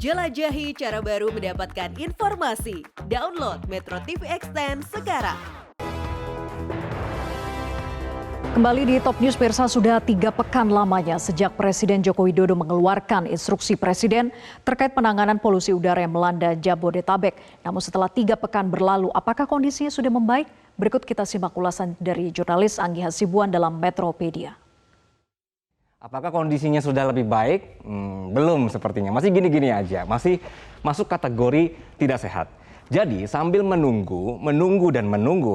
Jelajahi cara baru mendapatkan informasi. Download Metro TV Extend sekarang. Kembali di Top News, pemirsa, sudah 3 pekan lamanya sejak Presiden Joko Widodo mengeluarkan instruksi Presiden terkait penanganan polusi udara yang melanda Jabodetabek. Namun setelah 3 pekan berlalu, apakah kondisinya sudah membaik? Berikut kita simak ulasan dari jurnalis Anggi Hasibuan dalam Metropedia. Apakah kondisinya sudah lebih baik? Belum sepertinya, masih gini-gini aja, masih masuk kategori tidak sehat. Jadi sambil menunggu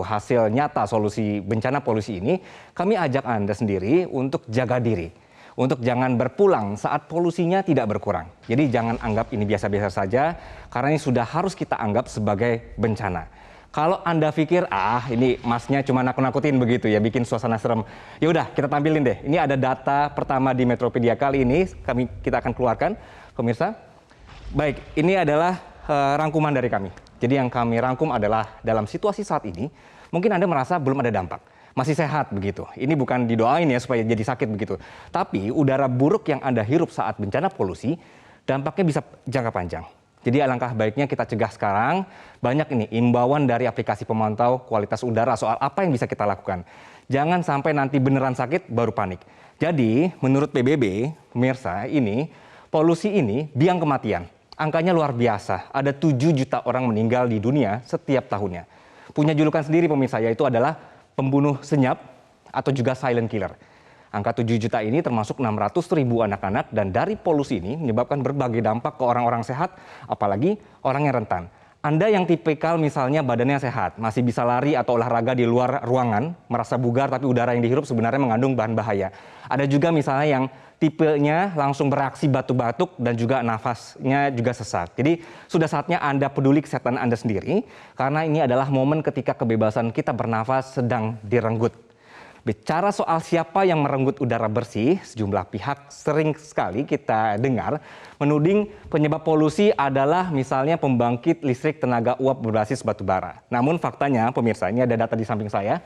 hasil nyata solusi bencana polusi ini, kami ajak Anda sendiri untuk jaga diri. Untuk jangan berpulang saat polusinya tidak berkurang. Jadi jangan anggap ini biasa-biasa saja, karena ini sudah harus kita anggap sebagai bencana. Kalau Anda pikir, ini masnya cuma nakut-nakutin begitu ya, bikin suasana serem. Ya udah, kita tampilin deh. Ini ada data pertama di Metropedia kali ini, kita akan keluarkan, pemirsa. Baik, ini adalah rangkuman dari kami. Jadi yang kami rangkum adalah dalam situasi saat ini, mungkin Anda merasa belum ada dampak. Masih sehat begitu. Ini bukan didoain ya supaya jadi sakit begitu. Tapi udara buruk yang Anda hirup saat bencana polusi, dampaknya bisa jangka panjang. Jadi alangkah baiknya kita cegah sekarang. Banyak ini imbauan dari aplikasi pemantau kualitas udara soal apa yang bisa kita lakukan. Jangan sampai nanti beneran sakit baru panik. Jadi menurut PBB, pemirsa, ini polusi ini biang kematian. Angkanya luar biasa. Ada 7 juta orang meninggal di dunia setiap tahunnya. Punya julukan sendiri pemirsa, yaitu adalah pembunuh senyap atau juga silent killer. Angka 7 juta ini termasuk 600.000 anak-anak, dan dari polusi ini menyebabkan berbagai dampak ke orang-orang sehat, apalagi orang yang rentan. Anda yang tipikal misalnya badannya sehat, masih bisa lari atau olahraga di luar ruangan, merasa bugar tapi udara yang dihirup sebenarnya mengandung bahan bahaya. Ada juga misalnya yang tipenya langsung bereaksi batuk-batuk dan juga nafasnya juga sesak. Jadi sudah saatnya Anda peduli kesehatan Anda sendiri, karena ini adalah momen ketika kebebasan kita bernafas sedang direnggut. Bicara soal siapa yang merenggut udara bersih, sejumlah pihak sering sekali kita dengar menuding penyebab polusi adalah misalnya pembangkit listrik tenaga uap berbasis batu bara. Namun faktanya, pemirsa, ini ada data di samping saya,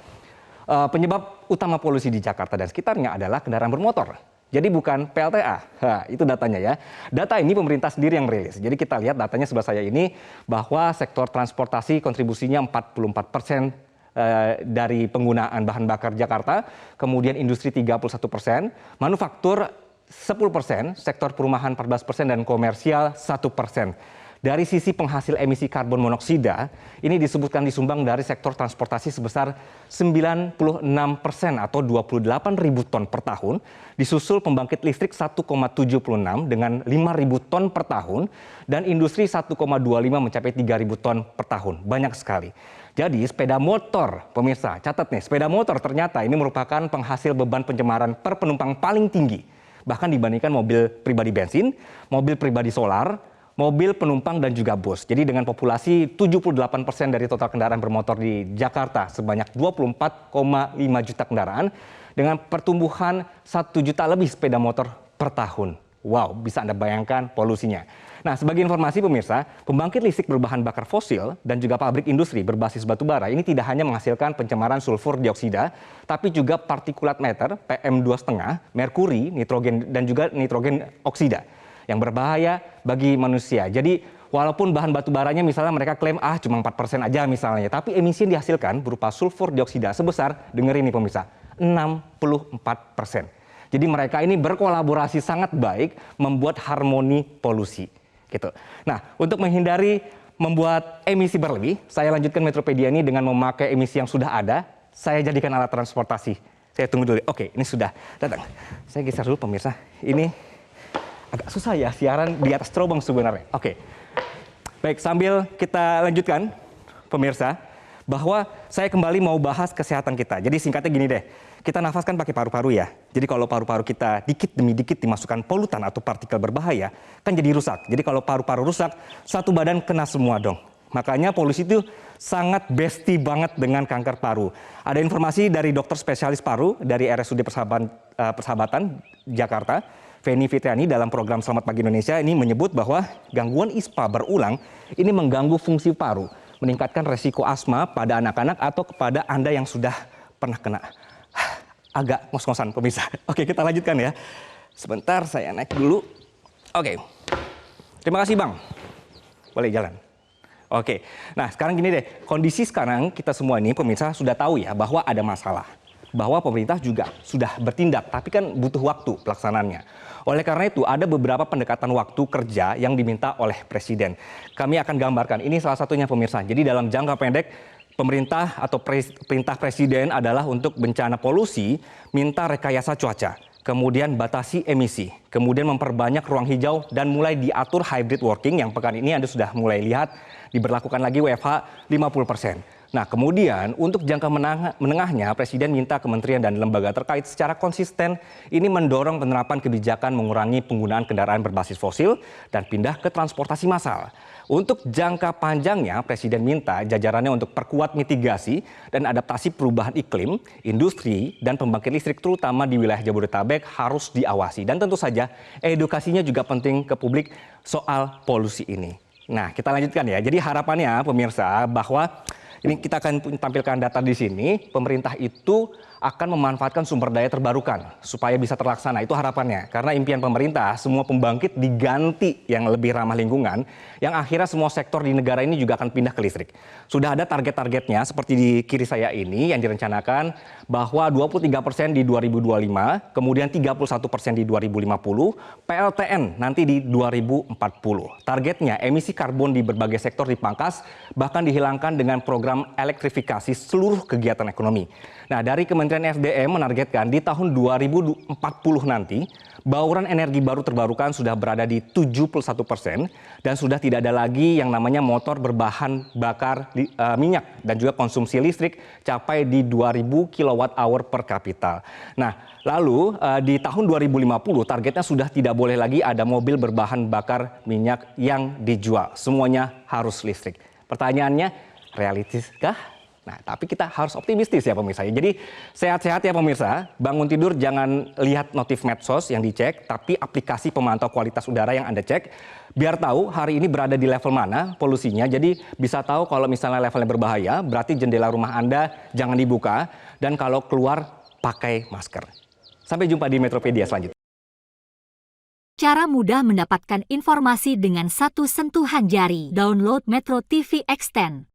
penyebab utama polusi di Jakarta dan sekitarnya adalah kendaraan bermotor. Jadi bukan PLTA, itu datanya ya. Data ini pemerintah sendiri yang merilis. Jadi kita lihat datanya sebelah saya ini, bahwa sektor transportasi kontribusinya 44% dari penggunaan bahan bakar Jakarta, kemudian industri 31%, manufaktur 10%, sektor perumahan 14%, dan komersial 1%. Dari sisi penghasil emisi karbon monoksida, ini disebutkan disumbang dari sektor transportasi sebesar 96% atau 28.000 ton per tahun, disusul pembangkit listrik 1,76 dengan 5.000 ton per tahun, dan industri 1,25 mencapai 3.000 ton per tahun. Banyak sekali. Jadi sepeda motor, pemirsa, catat nih, sepeda motor ternyata ini merupakan penghasil beban pencemaran per penumpang paling tinggi. Bahkan dibandingkan mobil pribadi bensin, mobil pribadi solar, mobil penumpang, dan juga bus. Jadi dengan populasi 78% dari total kendaraan bermotor di Jakarta sebanyak 24,5 juta kendaraan, dengan pertumbuhan 1 juta lebih sepeda motor per tahun. Wow, bisa Anda bayangkan polusinya. Nah, sebagai informasi pemirsa, pembangkit listrik berbahan bakar fosil dan juga pabrik industri berbasis batu bara ini tidak hanya menghasilkan pencemaran sulfur dioksida, tapi juga partikulat matter, PM2,5, merkuri, nitrogen, dan juga nitrogen oksida yang berbahaya bagi manusia. Jadi walaupun bahan batu baranya misalnya mereka klaim cuma 4% aja misalnya, tapi emisi yang dihasilkan berupa sulfur dioksida sebesar, dengerin nih pemirsa, 64%. Jadi mereka ini berkolaborasi sangat baik membuat harmoni polusi. Gitu. Nah, untuk menghindari membuat emisi berlebih, saya lanjutkan Metropedia ini dengan memakai emisi yang sudah ada. Saya jadikan alat transportasi. Saya tunggu dulu. Oke, ini sudah datang. Saya geser dulu pemirsa. Ini agak susah ya, siaran di atas terobong sebenarnya. Oke. Baik, sambil kita lanjutkan pemirsa, bahwa saya kembali mau bahas kesehatan kita. Jadi singkatnya gini deh, kita nafas kan pakai paru-paru ya. Jadi kalau paru-paru kita dikit demi dikit dimasukkan polutan atau partikel berbahaya, kan jadi rusak. Jadi kalau paru-paru rusak, satu badan kena semua dong. Makanya polusi itu sangat bestie banget dengan kanker paru. Ada informasi dari dokter spesialis paru dari RSUD Persahabatan Jakarta, Feni Fitriani, dalam program Selamat Pagi Indonesia ini menyebut bahwa gangguan ISPA berulang ini mengganggu fungsi paru, meningkatkan resiko asma pada anak-anak atau kepada Anda yang sudah pernah kena. Agak ngos-ngosan pemirsa. Oke, kita lanjutkan ya. Sebentar saya naik dulu. Oke. Terima kasih Bang. Boleh jalan. Oke, nah sekarang gini deh, kondisi sekarang kita semua ini pemirsa sudah tahu ya bahwa ada masalah. Bahwa pemerintah juga sudah bertindak, tapi kan butuh waktu pelaksanaannya. Oleh karena itu ada beberapa pendekatan waktu kerja yang diminta oleh Presiden. Kami akan gambarkan, ini salah satunya pemirsa. Jadi dalam jangka pendek, pemerintah atau perintah Presiden adalah untuk bencana polusi, minta rekayasa cuaca. Kemudian batasi emisi, kemudian memperbanyak ruang hijau dan mulai diatur hybrid working yang pekan ini Anda sudah mulai lihat diberlakukan lagi WFH 50%. Nah kemudian untuk jangka menengahnya Presiden minta kementerian dan lembaga terkait secara konsisten ini mendorong penerapan kebijakan mengurangi penggunaan kendaraan berbasis fosil dan pindah ke transportasi massal. Untuk jangka panjangnya, Presiden minta jajarannya untuk perkuat mitigasi dan adaptasi perubahan iklim, industri, dan pembangkit listrik terutama di wilayah Jabodetabek harus diawasi. Dan tentu saja edukasinya juga penting ke publik soal polusi ini. Nah, kita lanjutkan ya. Jadi harapannya pemirsa bahwa ini kita akan tampilkan data di sini, pemerintah itu akan memanfaatkan sumber daya terbarukan supaya bisa terlaksana. Itu harapannya. Karena impian pemerintah semua pembangkit diganti yang lebih ramah lingkungan, yang akhirnya semua sektor di negara ini juga akan pindah ke listrik. Sudah ada target-targetnya seperti di kiri saya ini yang direncanakan bahwa 23% di 2025, kemudian 31% di 2050, PLTN nanti di 2040. Targetnya emisi karbon di berbagai sektor dipangkas, bahkan dihilangkan dengan program elektrifikasi seluruh kegiatan ekonomi. Nah, dari Kementerian SDM menargetkan di tahun 2040 nanti, bauran energi baru terbarukan sudah berada di 71% dan sudah tidak ada lagi yang namanya motor berbahan bakar minyak dan juga konsumsi listrik capai di 2000 kWh per kapita. Nah, lalu di tahun 2050 targetnya sudah tidak boleh lagi ada mobil berbahan bakar minyak yang dijual. Semuanya harus listrik. Pertanyaannya, realistiskah? Nah, tapi kita harus optimistis ya pemirsa. Jadi sehat-sehat ya pemirsa. Bangun tidur jangan lihat notif medsos yang dicek, tapi aplikasi pemantau kualitas udara yang Anda cek. Biar tahu hari ini berada di level mana polusinya. Jadi bisa tahu kalau misalnya levelnya berbahaya, berarti jendela rumah Anda jangan dibuka. Dan kalau keluar pakai masker. Sampai jumpa di Metropedia selanjutnya. Cara mudah mendapatkan informasi dengan satu sentuhan jari. Download Metro TV Extend.